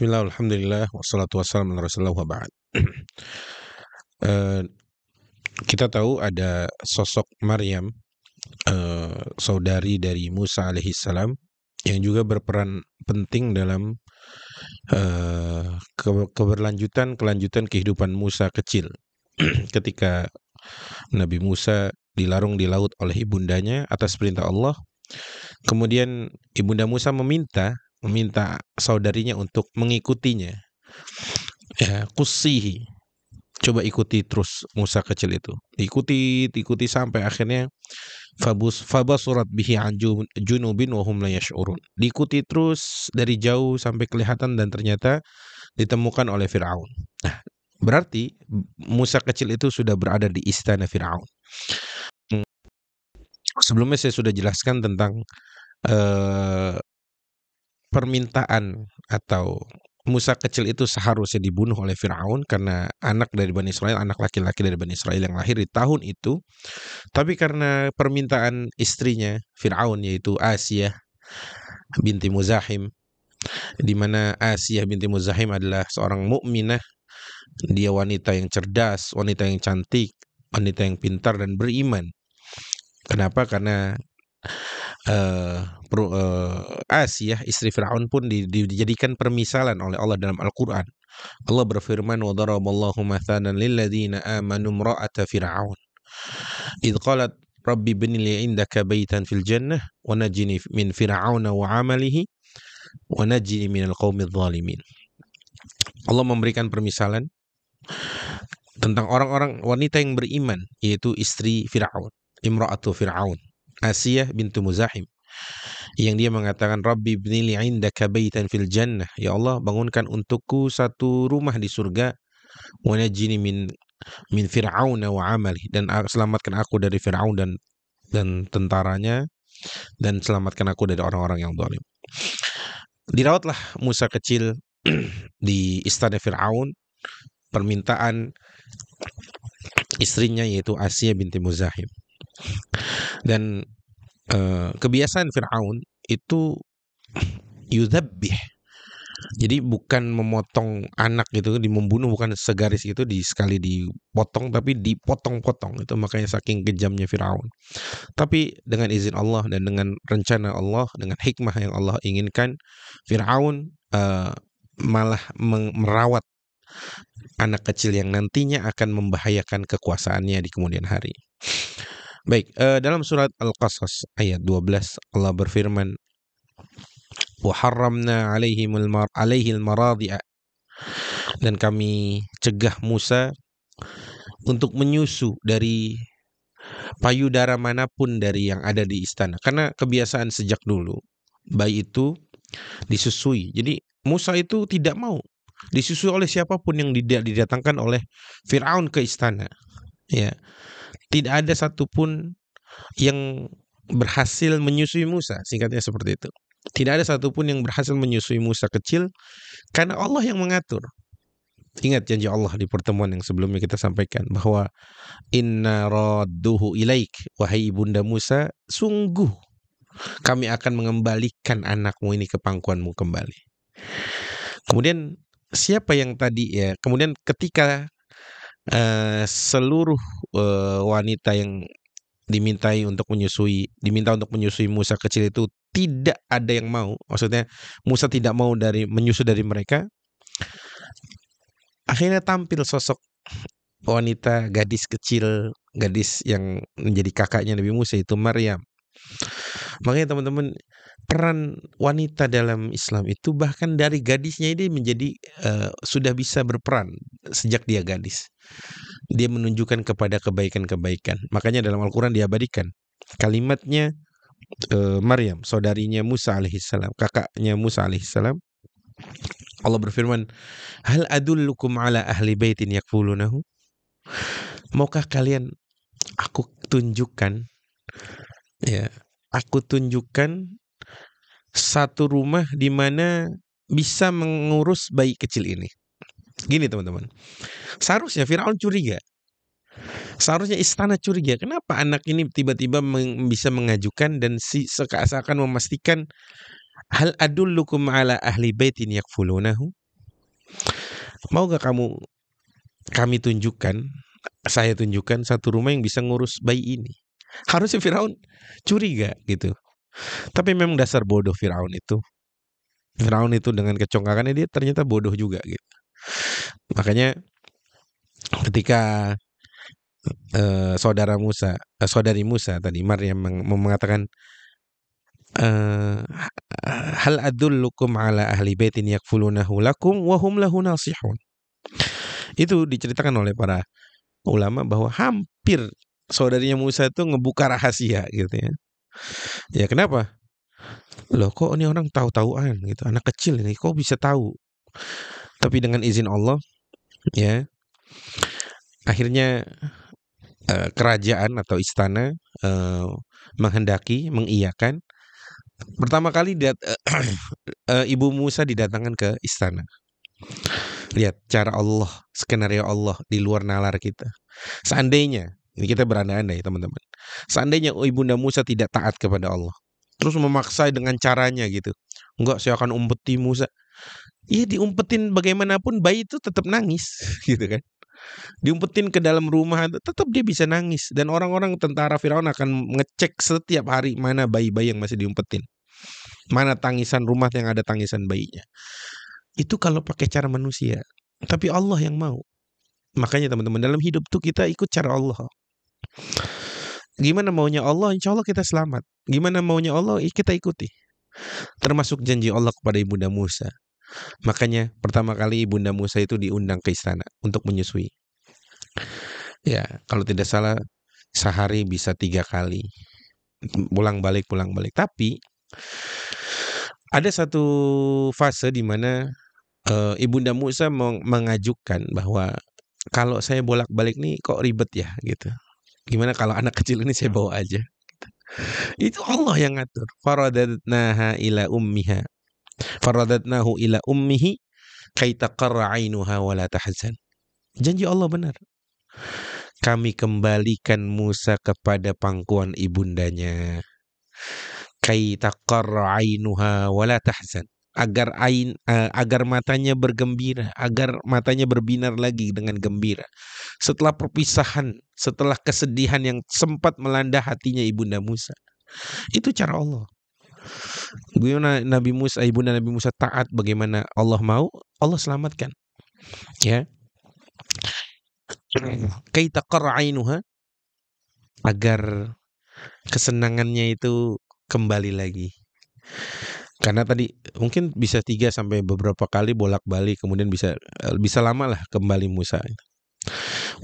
Bismillah, alhamdulillah, wassalatu wassalamu ala rasulillah wa ba'd. Eh, Kita tahu ada sosok Maryam, saudari dari Musa alaihissalam, yang juga berperan penting dalam kelanjutan kehidupan Musa kecil. Ketika Nabi Musa dilarung di laut oleh ibundanya atas perintah Allah, kemudian ibunda Musa meminta saudarinya untuk mengikutinya. Ya, kusihi, coba ikuti terus Musa kecil itu. Ikuti sampai akhirnya fabasurat bihi an junubin wa hum la yash'urun. Diikuti terus dari jauh sampai kelihatan dan ternyata ditemukan oleh Firaun. Nah, berarti Musa kecil itu sudah berada di istana Firaun. Sebelumnya saya sudah jelaskan tentang permintaan atau Musa kecil itu seharusnya dibunuh oleh Firaun karena anak dari Bani Israel, anak laki-laki dari Bani Israel yang lahir di tahun itu. Tapi karena permintaan istrinya Firaun, yaitu Asiyah binti Muzahim, di mana Asiyah binti Muzahim adalah seorang mukminah, dia wanita yang cerdas, wanita yang cantik, wanita yang pintar dan beriman. Kenapa? Karena Asiyah istri Firaun pun dijadikan permisalan oleh Allah dalam Al-Quran. Allah berfirman, wa daraballahu mathalan lilladzina amanu imra'ata fir'aun idh qalat rabbi ibni li indaka baitan fil jannah wa najini min fir'auna wa amalihi wa najini minal qaumidh dhalimin. Allah memberikan permisalan tentang orang-orang wanita yang beriman, yaitu istri Fir'aun, imra'atu Fir'aun, Asiyah bintu Muzahim, yang dia mengatakan Rabbi ibnili indaka baitan fil jannah, ya Allah bangunkan untukku satu rumah di surga, wa najini min fir'auna wa amali, dan selamatkan aku dari Fir'aun dan tentaranya, dan selamatkan aku dari orang-orang yang zalim. Dirawatlah Musa kecil di istana Fir'aun. Permintaan istrinya yaitu Asiyah binti Muzahim. Dan kebiasaan Fir'aun itu yudzabbih. Jadi bukan memotong anak gitu, membunuh bukan segaris gitu, sekali dipotong, tapi dipotong-potong. Itu makanya saking kejamnya Fir'aun. Tapi dengan izin Allah dan dengan rencana Allah, dengan hikmah yang Allah inginkan, Fir'aun malah merawat anak kecil yang nantinya akan membahayakan kekuasaannya di kemudian hari. Baik, dalam surat Al-Qasas ayat 12 Allah berfirman, wa harramna alaihil maradi'a, dan kami cegah Musa untuk menyusu dari payudara manapun dari yang ada di istana. Karena kebiasaan sejak dulu bayi itu disusui. Jadi Musa itu tidak mau disusui oleh siapapun yang didatangkan oleh Fir'aun ke istana. Ya, tidak ada satupun yang berhasil menyusui Musa, singkatnya seperti itu. Tidak ada satupun yang berhasil menyusui Musa kecil karena Allah yang mengatur. Ingat janji Allah di pertemuan yang sebelumnya kita sampaikan bahwa inna radduhu ilaik, wahai ibunda Musa, sungguh kami akan mengembalikan anakmu ini ke pangkuanmu kembali. Kemudian siapa yang tadi ya? Kemudian ketika seluruh wanita yang diminta untuk menyusui Musa kecil itu tidak ada yang mau, maksudnya Musa tidak mau menyusu dari mereka. Akhirnya tampil sosok wanita, gadis kecil, gadis yang menjadi kakaknya Nabi Musa, itu Maryam. Makanya teman-teman, peran wanita dalam Islam itu bahkan dari gadisnya ini menjadi sudah bisa berperan sejak dia gadis. Dia menunjukkan kepada kebaikan-kebaikan. Makanya dalam Al-Quran diabadikan kalimatnya Maryam, saudarinya Musa alaihissalam, kakaknya Musa alaihissalam. Allah berfirman, hal adullukum ala ahli baitin yakfulunahu. Maukah kalian aku tunjukkan satu rumah di mana bisa mengurus bayi kecil ini. Gini teman-teman, seharusnya Firaun curiga, seharusnya istana curiga, kenapa anak ini tiba-tiba bisa mengajukan dan seakan memastikan hal adullukum ala ahli baitin yakfulunahu. mau gak saya tunjukkan satu rumah yang bisa ngurus bayi ini. Harusnya Firaun curiga gitu. Tapi memang dasar bodoh Firaun itu. Firaun itu dengan kecongkakannya dia ternyata bodoh juga gitu. Makanya ketika saudari Musa tadi Maryam mengatakan, hal adullukum ala ahli baitin yakfulunahu lakum wa hum lahu nasihun. Itu diceritakan oleh para ulama bahwa hampir saudarinya Musa itu ngebuka rahasia gitu ya. Ya kenapa? Loh kok ini orang tahu-tahuan gitu. Anak kecil ini kok bisa tahu? Tapi dengan izin Allah ya, akhirnya kerajaan atau istana mengiyakan. Pertama kali Ibu Musa didatangkan ke istana. Lihat cara Allah, skenario Allah di luar nalar kita. Seandainya, ini kita berandai-andai teman-teman, seandainya Ibunda Musa tidak taat kepada Allah, terus memaksa dengan caranya gitu, enggak saya akan umpeti Musa. Iya diumpetin bagaimanapun bayi itu tetap nangis gitu kan. Diumpetin ke dalam rumah tetap dia bisa nangis. Dan orang-orang tentara Firaun akan ngecek setiap hari mana bayi-bayi yang masih diumpetin, mana tangisan rumah yang ada tangisan bayinya. Itu kalau pakai cara manusia. Tapi Allah yang mau. Makanya teman-teman, dalam hidup tuh kita ikut cara Allah. Gimana maunya Allah, insya Allah kita selamat. Gimana maunya Allah, kita ikuti. Termasuk janji Allah kepada Ibunda Musa. Makanya pertama kali Ibunda Musa itu diundang ke istana untuk menyusui. Ya, kalau tidak salah sehari bisa 3 kali. Pulang balik. Tapi ada satu fase di mana Ibunda Musa mengajukan bahwa kalau saya bolak-balik nih kok ribet ya gitu. Gimana kalau anak kecil ini saya bawa aja? Itu Allah yang ngatur. Faradatnahu ila ummihi kai taqarra 'ainuha wa la tahzan. Janji Allah benar. Kami kembalikan Musa kepada pangkuan ibundanya. Kai taqarra 'ainuha wa la tahzan. Agar matanya bergembira, agar matanya berbinar lagi dengan gembira. Setelah perpisahan, setelah kesedihan yang sempat melanda hatinya Ibunda Musa. Itu cara Allah. Bagaimana Ibunda Nabi Musa taat, bagaimana Allah mau, Allah selamatkan. Ya. Kai taqarra 'ainuha, agar kesenangannya itu kembali lagi. Karena tadi mungkin bisa 3 sampai beberapa kali bolak-balik, kemudian bisa lama lah kembali Musa.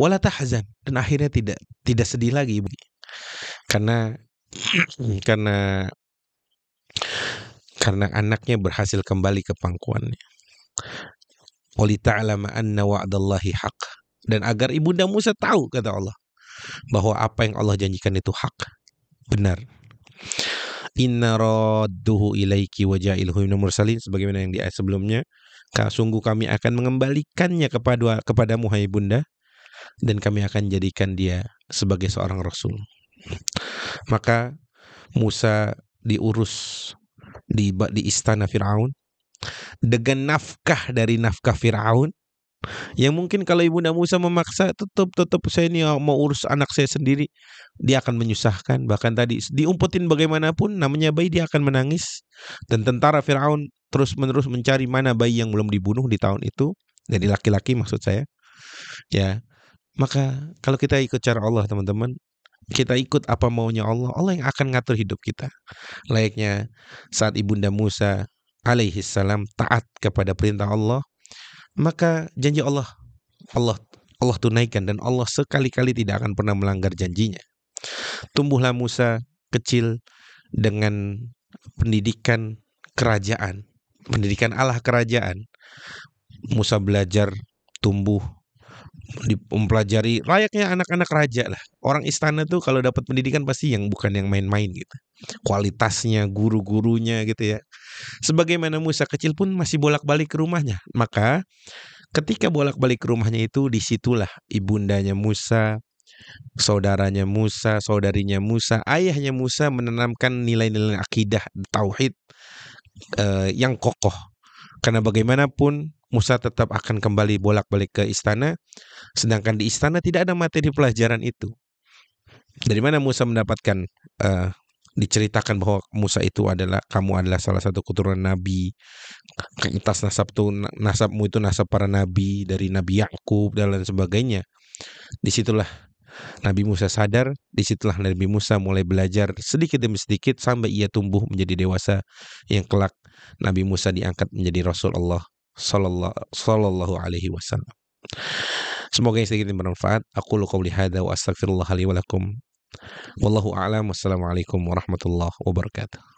Wala tahzan, dan akhirnya tidak sedih lagi karena anaknya berhasil kembali ke pangkuannya. Wali ta'lama anna wa'dallahi haq, dan agar Ibunda Musa tahu, kata Allah, bahwa apa yang Allah janjikan itu hak, benar. Inna radduhu ilaiki wa ja'ilhu minal mursalin, sebagaimana yang di ayat sebelumnya. Sungguh kami akan mengembalikannya kepadamu hai Bunda, dan kami akan jadikan dia sebagai seorang rasul. Maka Musa diurus di istana Firaun dengan nafkah dari nafkah Firaun, yang mungkin kalau Ibunda Musa memaksa, tetap saya ini mau urus anak saya sendiri, dia akan menyusahkan. Bahkan tadi diumpetin bagaimanapun, namanya bayi dia akan menangis. Dan tentara Firaun terus-menerus mencari mana bayi yang belum dibunuh di tahun itu, dari laki-laki maksud saya. Ya, maka kalau kita ikut cara Allah teman-teman, kita ikut apa maunya Allah, Allah yang akan ngatur hidup kita. Layaknya saat Ibunda Musa alaihissalam taat kepada perintah Allah, maka janji Allah tunaikan, dan Allah sekali-kali tidak akan pernah melanggar janjinya. Tumbuhlah Musa kecil dengan pendidikan kerajaan, pendidikan Allah kerajaan. Musa belajar, tumbuh, mempelajari layaknya anak-anak raja lah. Orang istana tuh kalau dapat pendidikan pasti bukan yang main-main gitu. Kualitasnya, guru-gurunya gitu ya. Sebagaimana Musa kecil pun masih bolak-balik ke rumahnya. Maka ketika bolak-balik ke rumahnya itu, disitulah ibundanya Musa, saudaranya Musa, saudarinya Musa, ayahnya Musa menanamkan nilai-nilai akidah, tauhid yang kokoh. Karena bagaimanapun Musa tetap akan kembali bolak-balik ke istana, sedangkan di istana tidak ada materi pelajaran itu. Dari mana Musa mendapatkan eh, diceritakan bahwa Musa itu adalah kamu adalah salah satu keturunan nabi, atas nasab tuh nasabmu itu nasab para nabi dari Nabi Yakub dan lain sebagainya. Disitulah Nabi Musa sadar, disitulah Nabi Musa mulai belajar sedikit demi sedikit sampai ia tumbuh menjadi dewasa yang kelak Nabi Musa diangkat menjadi Rasul Allah sallallahu alaihi wasallam. Semoga yang sedikit bermanfaat. Aku qouli hadza wa astaghfirullah li wa lakum. Wallahu a'lam. Wassalamualaikum warahmatullahi wabarakatuh.